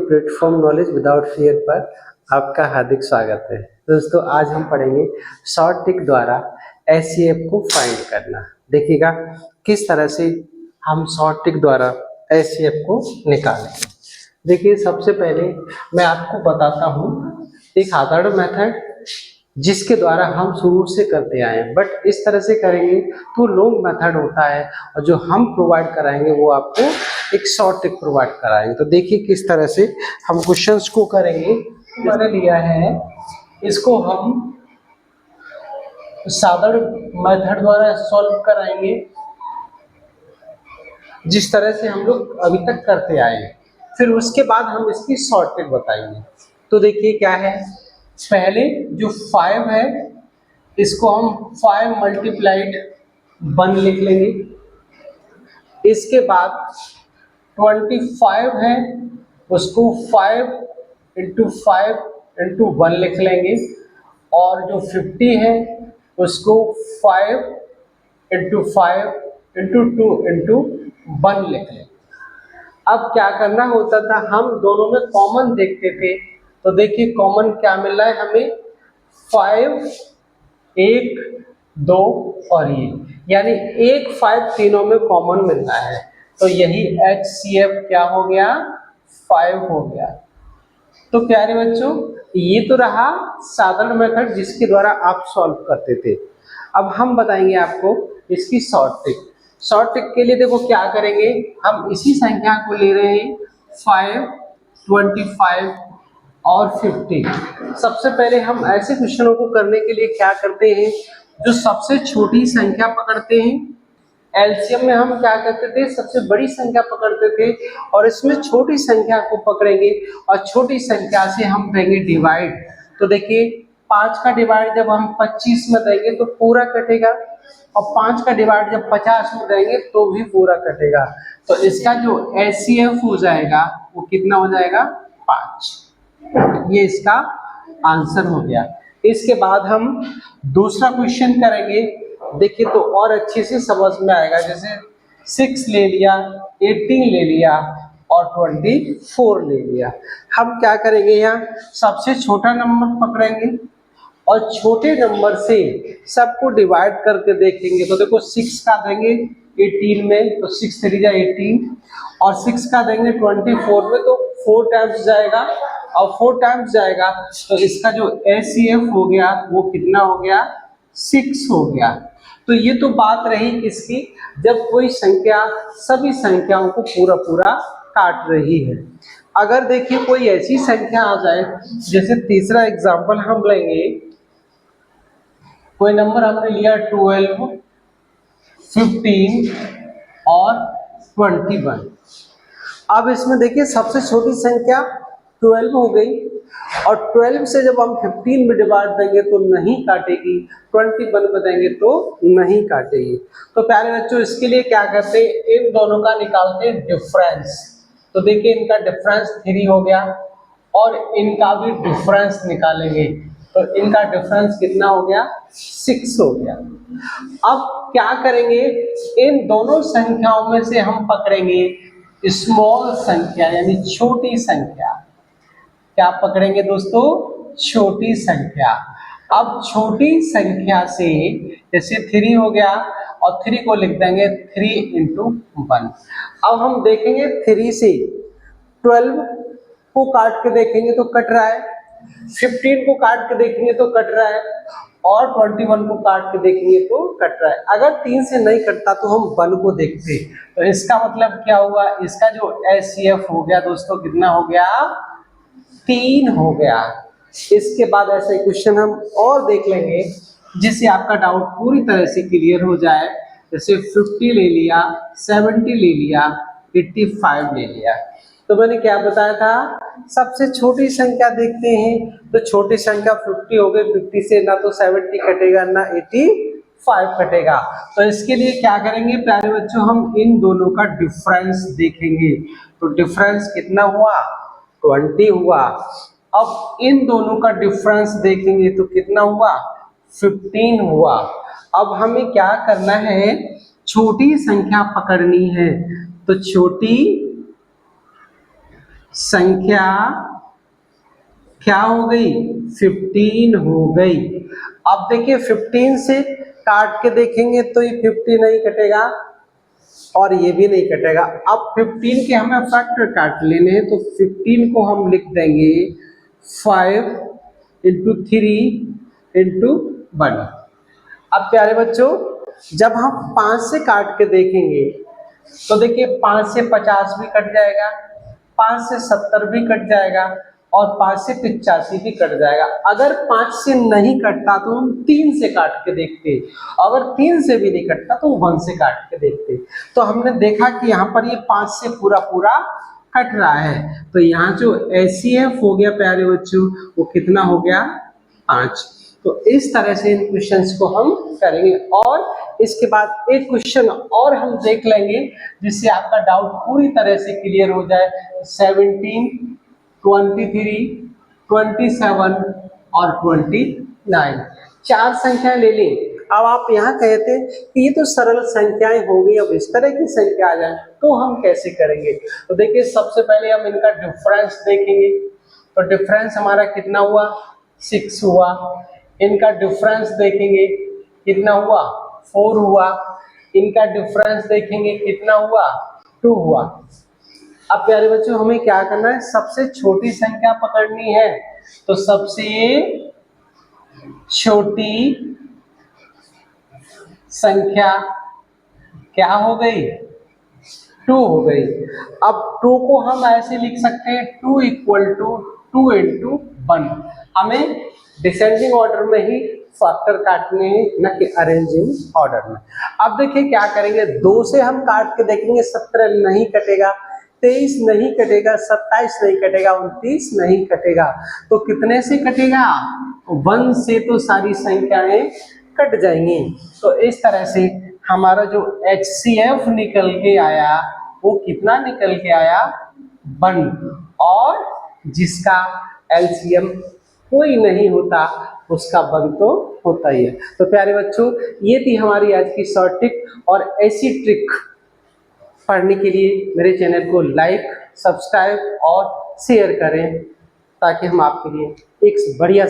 Platform knowledge without fear पर आपका हार्दिक स्वागत है। दोस्तों, आज हम पढ़ेंगे शॉर्ट ट्रिक द्वारा एचसीएफ को फाइंड करना। देखिएगा किस तरह से हम शॉर्ट ट्रिक द्वारा एचसीएफ को निकालेंगे। देखिए, सबसे पहले मैं आपको बताता हूँ एक अदर मेथड जिसके द्वारा हम शुरू से करते आए हैं, बट इस तरह से करेंगे तो लॉन्ग मेथड होता है और जो हम प्रोवाइड कराएंगे वो आपको एक शॉर्ट ट्रिक प्रोवाइड कराएंगे। तो देखिए किस तरह से हम क्वेश्चंस को करेंगे। मैंने लिया है, इसको हम साधारण मेथड द्वारा सॉल्व कराएंगे जिस तरह से हम लोग अभी तक करते आए हैं। फिर उसके बाद हम इसकी शॉर्ट ट्रिक बताएंगे। तो देखिए क्या है, पहले जो 5 है इसको हम 5 मल्टीप्लाइड 1 लिख लेंगे। इसके बाद 25 है उसको 5 इंटू 5 इंटू 1 लिख लेंगे, और जो 50 है उसको 5 इंटू 5 इंटू 2 इंटू 1 लिख लेंगे। अब क्या करना होता था, हम दोनों में कॉमन देखते थे। तो देखिए कॉमन क्या मिल रहा है हमें, 5, 1, 2 और ये, यानी 1, 5 तीनों में कॉमन मिल रहा है। तो यही HCF क्या हो गया, 5 हो गया। तो प्यारे बच्चों, ये तो रहा साधारण मेथड जिसके द्वारा आप सॉल्व करते थे। अब हम बताएंगे आपको इसकी शॉर्ट ट्रिक। शॉर्ट ट्रिक के लिए देखो क्या करेंगे, हम इसी संख्या को ले रहे हैं 5, 25 और 50। सबसे पहले हम ऐसे क्वेश्चनों को करने के लिए क्या करते हैं, जो सबसे छोटी संख्या पकड़ते हैं। एलसीएम में हम क्या करते थे, सबसे बड़ी संख्या पकड़ते थे और इसमें छोटी संख्या को पकड़ेंगे और छोटी संख्या से हम देंगे डिवाइड। तो देखिए 5 का डिवाइड जब हम 25 में देंगे तो पूरा कटेगा, और 5 का डिवाइड जब 50 में देंगे तो भी पूरा कटेगा। तो इसका जो एचसीएफ हो जाएगा वो कितना हो जाएगा, 5। ये इसका आंसर हो गया। इसके बाद हम दूसरा क्वेश्चन करेंगे। देखिए तो और अच्छे से समझ में आएगा। जैसे 6 ले लिया, 18 ले लिया और 24 ले लिया। हम क्या करेंगे, यहाँ सबसे छोटा नंबर पकड़ेंगे और छोटे नंबर से सबको डिवाइड करके देखेंगे। तो देखो 6 का देंगे 18 में, तो 6 3 जा 18, और 6 का देंगे 24 में, तो 4 टाइम्स जाएगा, और 4 टाइम्स जाएगा तो इसका जो एचसीएफ हो गया वो कितना हो गया, 6 हो गया। तो ये तो बात रही किसकी, जब कोई संख्या सभी संख्याओं को पूरा पूरा काट रही है। अगर देखिए कोई ऐसी संख्या आ जाए, जैसे तीसरा एग्जांपल हम लेंगे, कोई नंबर हमने लिया 12, 15 और 21। अब इसमें देखिए सबसे छोटी संख्या 12 हो गई, और 12 से जब हम 15 में डिवाइड देंगे तो नहीं काटेगी, 21 में देंगे तो नहीं काटेगी। तो प्यारे बच्चों, इसके लिए क्या करते हैं, इन दोनों का निकालते हैं डिफरेंस। तो देखिए इनका डिफरेंस 3 हो गया, और इनका भी डिफरेंस निकालेंगे तो इनका डिफरेंस कितना हो गया, 6 हो गया। अब क्या करेंगे, इन दोनों संख्याओं में से हम पकड़ेंगे स्मॉल संख्या यानी छोटी संख्या। क्या पकड़ेंगे दोस्तों, छोटी संख्या। अब छोटी संख्या से जैसे 3 हो गया, और 3 को लिख देंगे 3 इंटू 1। अब हम देखेंगे 3 से 12 को काट के देखेंगे तो कट रहा है, 15 को काट के देखेंगे तो कट रहा है, और 21 को काट के देखेंगे तो कट रहा है। अगर 3 से नहीं कटता तो हम 1 को देखते। तो इसका मतलब क्या हुआ, इसका जो एचसीएफ हो गया दोस्तों कितना हो गया, 3 हो गया। इसके बाद ऐसे क्वेश्चन हम और देख लेंगे जिससे आपका डाउट पूरी तरह से क्लियर हो जाए। जैसे 50 ले लिया, 70 ले लिया, 85 ले लिया। तो मैंने क्या बताया था, सबसे छोटी संख्या देखते हैं। तो छोटी संख्या 50 हो गई, 50 से ना तो 70 कटेगा ना 85 कटेगा। तो इसके लिए क्या करेंगे प्यारे बच्चों, हम इन दोनों का डिफरेंस देखेंगे। तो डिफरेंस कितना हुआ, 20 हुआ। अब इन दोनों का डिफरेंस देखेंगे तो कितना हुआ, 15 हुआ। अब हमें क्या करना है, छोटी संख्या पकड़नी है। तो छोटी संख्या क्या हो गई, 15 हो गई। अब देखिए 15 से काट के देखेंगे तो ये 50 नहीं कटेगा और ये भी नहीं कटेगा। अब 15 के हमें फैक्टर काट लेने हैं, तो 15 को हम लिख देंगे 5 इंटू 3 इंटू 1। अब प्यारे बच्चों, जब हम 5 से काट के देखेंगे तो देखिए 5 से 50 भी कट जाएगा, 5 से 70 भी कट जाएगा और 5 से 85 भी कट जाएगा। अगर 5 से नहीं कटता तो हम 3 से काट के देखते, अगर 3 से भी नहीं कटता तो 1 से काट के देखते। तो हमने देखा कि यहाँ पर ये 5 से पूरा पूरा कट रहा है, तो यहाँ जो HCF हो गया प्यारे बच्चों, वो कितना हो गया, 5। तो इस तरह से इन क्वेश्चंस को हम करेंगे और इसके बाद एक क्वेश्चन और हम देख लेंगे जिससे आपका डाउट पूरी तरह से क्लियर हो जाए। 17, 23, 27 और 29 चार संख्याएं ले लें। अब आप यहाँ कहते हैं कि ये तो सरल संख्याएं हो गई, अब इस तरह की संख्या आ जाए तो हम कैसे करेंगे। तो देखिए सबसे पहले हम इनका डिफरेंस देखेंगे, तो डिफरेंस हमारा कितना हुआ, 6 हुआ। इनका डिफरेंस देखेंगे कितना हुआ, 4 हुआ। इनका डिफरेंस देखेंगे कितना हुआ, 2 हुआ। अब प्यारे बच्चों हमें क्या करना है, सबसे छोटी संख्या पकड़नी है, तो सबसे छोटी संख्या क्या हो गई, 2 हो गई। अब 2 को हम ऐसे लिख सकते हैं 2 इक्वल टू 2 इंटू 1। हमें डिसेंडिंग ऑर्डर में ही फैक्टर काटने हैं, न कि अरेंजिंग ऑर्डर में। अब देखिए क्या करेंगे, 2 से हम काट के देखेंगे, 17 नहीं कटेगा, 23 नहीं कटेगा, 27 नहीं कटेगा, 29 नहीं कटेगा, तो कितने से कटेगा, 1 से तो सारी संख्याएं कट जाएंगी। तो इस तरह से हमारा जो HCF निकल के आया वो कितना निकल के आया, 1, और जिसका LCM कोई नहीं होता उसका 1 तो होता ही है। तो प्यारे बच्चों ये थी हमारी आज की शॉर्ट ट्रिक, और ऐसी ट्रिक पढ़ने के लिए मेरे चैनल को लाइक, सब्सक्राइब और शेयर करें ताकि हम आपके लिए एक बढ़िया